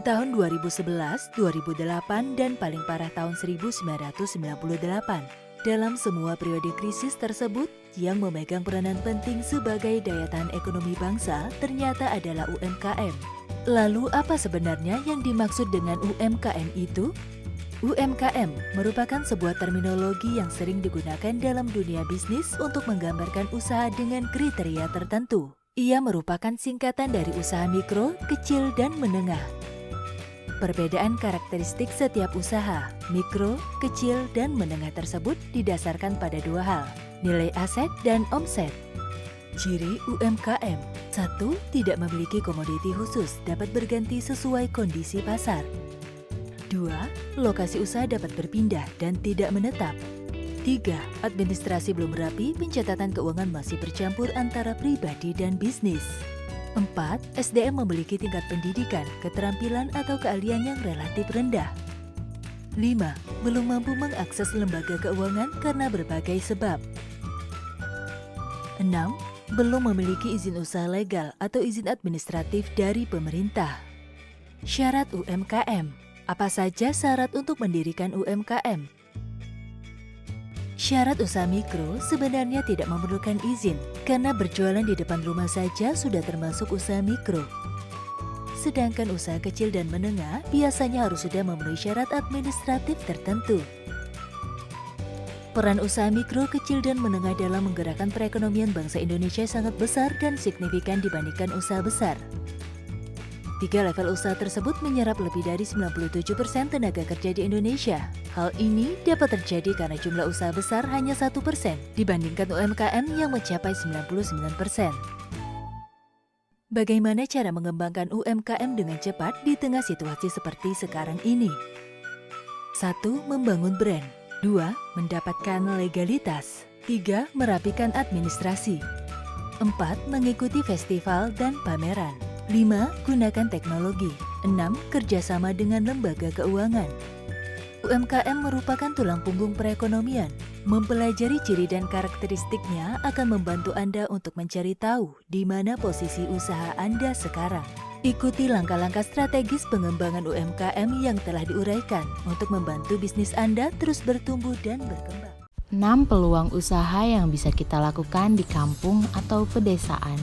tahun 2011, 2008, dan paling parah tahun 1998. Dalam semua periode krisis tersebut, yang memegang peranan penting sebagai daya tahan ekonomi bangsa ternyata adalah UMKM. Lalu apa sebenarnya yang dimaksud dengan UMKM itu? UMKM merupakan sebuah terminologi yang sering digunakan dalam dunia bisnis untuk menggambarkan usaha dengan kriteria tertentu. Ia merupakan singkatan dari usaha mikro, kecil, dan menengah. Perbedaan karakteristik setiap usaha, mikro, kecil, dan menengah tersebut didasarkan pada dua hal, nilai aset dan omset. Ciri UMKM: 1. Tidak memiliki komoditi khusus, dapat berganti sesuai kondisi pasar. 2. Lokasi usaha dapat berpindah dan tidak menetap. 3. Administrasi belum rapi, pencatatan keuangan masih bercampur antara pribadi dan bisnis. 4. SDM memiliki tingkat pendidikan, keterampilan atau keahlian yang relatif rendah. 5. Belum mampu mengakses lembaga keuangan karena berbagai sebab. 6. Belum memiliki izin usaha legal atau izin administratif dari pemerintah. Syarat UMKM. Apa saja syarat untuk mendirikan UMKM? Syarat usaha mikro sebenarnya tidak memerlukan izin, karena berjualan di depan rumah saja sudah termasuk usaha mikro. Sedangkan usaha kecil dan menengah biasanya harus sudah memenuhi syarat administratif tertentu. Peran usaha mikro, kecil, dan menengah dalam menggerakkan perekonomian bangsa Indonesia sangat besar dan signifikan dibandingkan usaha besar. 3 level usaha tersebut menyerap lebih dari 97% tenaga kerja di Indonesia. Hal ini dapat terjadi karena jumlah usaha besar hanya 1% dibandingkan UMKM yang mencapai 99%. Bagaimana cara mengembangkan UMKM dengan cepat di tengah situasi seperti sekarang ini? 1. Membangun brand. 2. Mendapatkan legalitas. 3. Merapikan administrasi. 4. Mengikuti festival dan pameran. 5. Gunakan teknologi. 6. Kerjasama dengan lembaga keuangan. UMKM merupakan tulang punggung perekonomian. Mempelajari ciri dan karakteristiknya akan membantu Anda untuk mencari tahu di mana posisi usaha Anda sekarang. Ikuti langkah-langkah strategis pengembangan UMKM yang telah diuraikan untuk membantu bisnis Anda terus bertumbuh dan berkembang. 6 peluang usaha yang bisa kita lakukan di kampung atau pedesaan.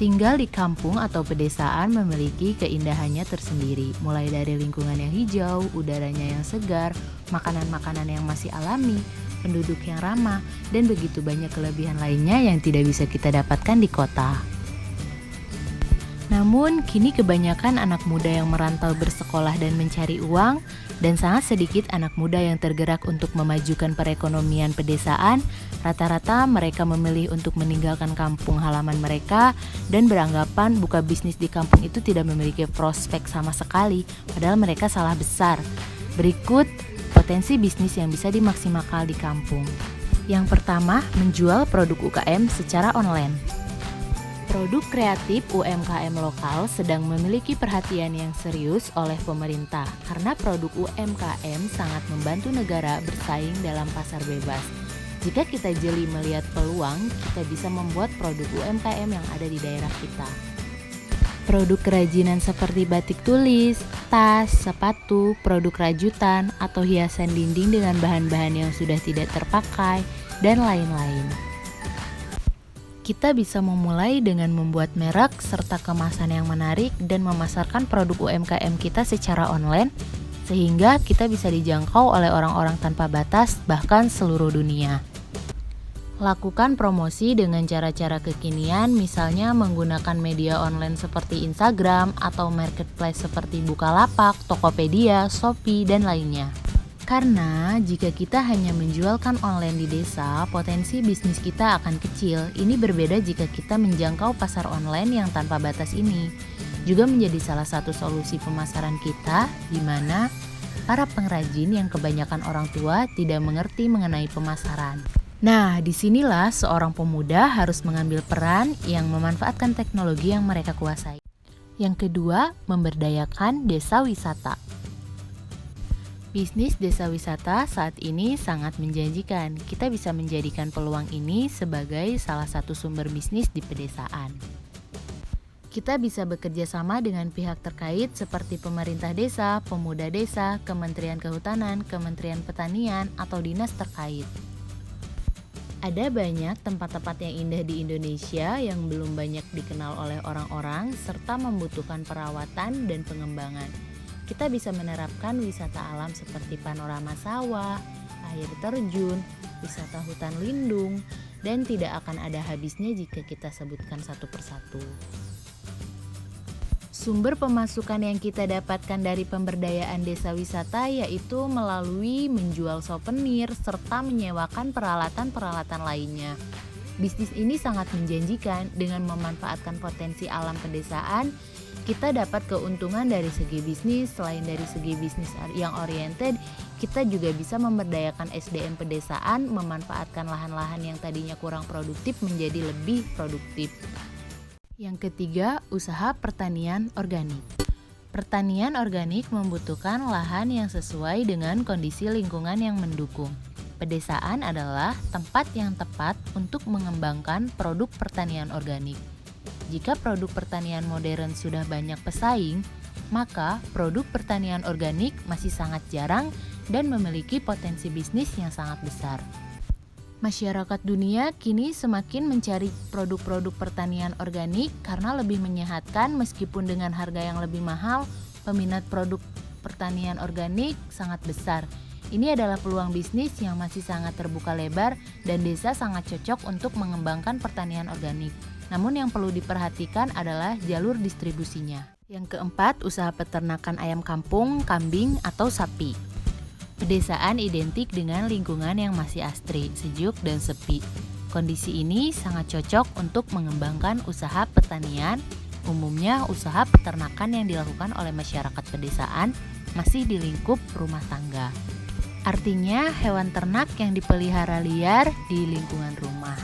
Tinggal di kampung atau pedesaan memiliki keindahannya tersendiri, mulai dari lingkungan yang hijau, udaranya yang segar, makanan-makanan yang masih alami, penduduk yang ramah, dan begitu banyak kelebihan lainnya yang tidak bisa kita dapatkan di kota. Namun, kini kebanyakan anak muda yang merantau bersekolah dan mencari uang, dan sangat sedikit anak muda yang tergerak untuk memajukan perekonomian pedesaan. Rata-rata mereka memilih untuk meninggalkan kampung halaman mereka dan beranggapan buka bisnis di kampung itu tidak memiliki prospek sama sekali, padahal mereka salah besar. Berikut potensi bisnis yang bisa dimaksimalkan di kampung. Yang pertama, menjual produk UKM secara online. Produk kreatif UMKM lokal sedang memiliki perhatian yang serius oleh pemerintah karena produk UMKM sangat membantu negara bersaing dalam pasar bebas. Jika kita jeli melihat peluang, kita bisa membuat produk UMKM yang ada di daerah kita. Produk kerajinan seperti batik tulis, tas, sepatu, produk rajutan, atau hiasan dinding dengan bahan-bahan yang sudah tidak terpakai, dan lain-lain. Kita bisa memulai dengan membuat merek serta kemasan yang menarik dan memasarkan produk UMKM kita secara online, sehingga kita bisa dijangkau oleh orang-orang tanpa batas, bahkan seluruh dunia. Lakukan promosi dengan cara-cara kekinian, misalnya menggunakan media online seperti Instagram atau marketplace seperti Bukalapak, Tokopedia, Shopee, dan lainnya. Karena jika kita hanya menjualkan online di desa, potensi bisnis kita akan kecil. Ini berbeda jika kita menjangkau pasar online yang tanpa batas ini. Juga menjadi salah satu solusi pemasaran kita, di mana para pengrajin yang kebanyakan orang tua tidak mengerti mengenai pemasaran. Nah, disinilah seorang pemuda harus mengambil peran yang memanfaatkan teknologi yang mereka kuasai. Yang kedua, memberdayakan desa wisata. Bisnis desa wisata saat ini sangat menjanjikan. Kita bisa menjadikan peluang ini sebagai salah satu sumber bisnis di pedesaan. Kita bisa bekerja sama dengan pihak terkait seperti pemerintah desa, pemuda desa, Kementerian Kehutanan, Kementerian Pertanian, atau dinas terkait. Ada banyak tempat-tempat yang indah di Indonesia yang belum banyak dikenal oleh orang-orang serta membutuhkan perawatan dan pengembangan. Kita bisa menerapkan wisata alam seperti panorama sawah, air terjun, wisata hutan lindung, dan tidak akan ada habisnya jika kita sebutkan satu persatu. Sumber pemasukan yang kita dapatkan dari pemberdayaan desa wisata yaitu melalui menjual souvenir serta menyewakan peralatan-peralatan lainnya. Bisnis ini sangat menjanjikan. Dengan memanfaatkan potensi alam pedesaan, kita dapat keuntungan dari segi bisnis. Selain dari segi bisnis yang oriented, kita juga bisa memberdayakan SDM pedesaan, memanfaatkan lahan-lahan yang tadinya kurang produktif menjadi lebih produktif. Yang ketiga, usaha pertanian organik. Pertanian organik membutuhkan lahan yang sesuai dengan kondisi lingkungan yang mendukung. Pedesaan adalah tempat yang tepat untuk mengembangkan produk pertanian organik. Jika produk pertanian modern sudah banyak pesaing, maka produk pertanian organik masih sangat jarang dan memiliki potensi bisnis yang sangat besar. Masyarakat dunia kini semakin mencari produk-produk pertanian organik karena lebih menyehatkan meskipun dengan harga yang lebih mahal. Peminat produk pertanian organik sangat besar. Ini adalah peluang bisnis yang masih sangat terbuka lebar dan desa sangat cocok untuk mengembangkan pertanian organik. Namun yang perlu diperhatikan adalah jalur distribusinya. Yang keempat, usaha peternakan ayam kampung, kambing, atau sapi. Pedesaan identik dengan lingkungan yang masih asri, sejuk, dan sepi. Kondisi ini sangat cocok untuk mengembangkan usaha pertanian. Umumnya, usaha peternakan yang dilakukan oleh masyarakat pedesaan masih di lingkup rumah tangga. Artinya, hewan ternak yang dipelihara liar di lingkungan rumah.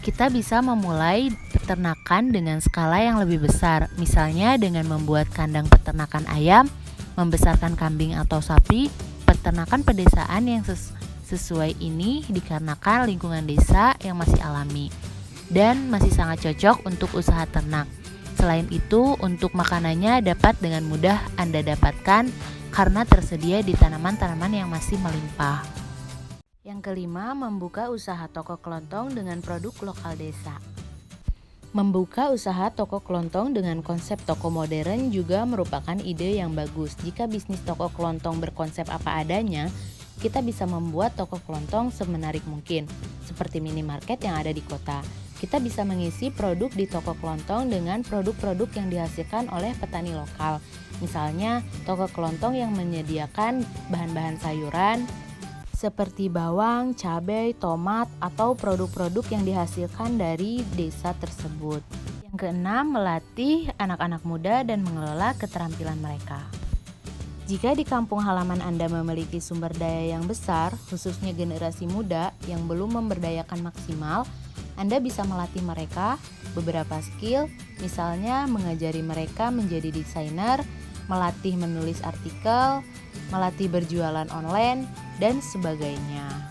Kita bisa memulai peternakan dengan skala yang lebih besar, misalnya dengan membuat kandang peternakan ayam, membesarkan kambing atau sapi. Peternakan pedesaan yang sesuai ini dikarenakan lingkungan desa yang masih alami dan masih sangat cocok untuk usaha ternak. Selain itu, untuk makanannya dapat dengan mudah Anda dapatkan karena tersedia di tanaman-tanaman yang masih melimpah. Yang kelima, membuka usaha toko kelontong dengan produk lokal desa. Membuka usaha toko kelontong dengan konsep toko modern juga merupakan ide yang bagus. Jika bisnis toko kelontong berkonsep apa adanya, kita bisa membuat toko kelontong semenarik mungkin, seperti minimarket yang ada di kota. Kita bisa mengisi produk di toko kelontong dengan produk-produk yang dihasilkan oleh petani lokal. Misalnya, toko kelontong yang menyediakan bahan-bahan sayuran, seperti bawang, cabai, tomat, atau produk-produk yang dihasilkan dari desa tersebut. Yang keenam, melatih anak-anak muda dan mengelola keterampilan mereka. Jika di kampung halaman Anda memiliki sumber daya yang besar, khususnya generasi muda yang belum memberdayakan maksimal, Anda bisa melatih mereka beberapa skill, misalnya mengajari mereka menjadi desainer, melatih menulis artikel, melatih berjualan online, dan sebagainya.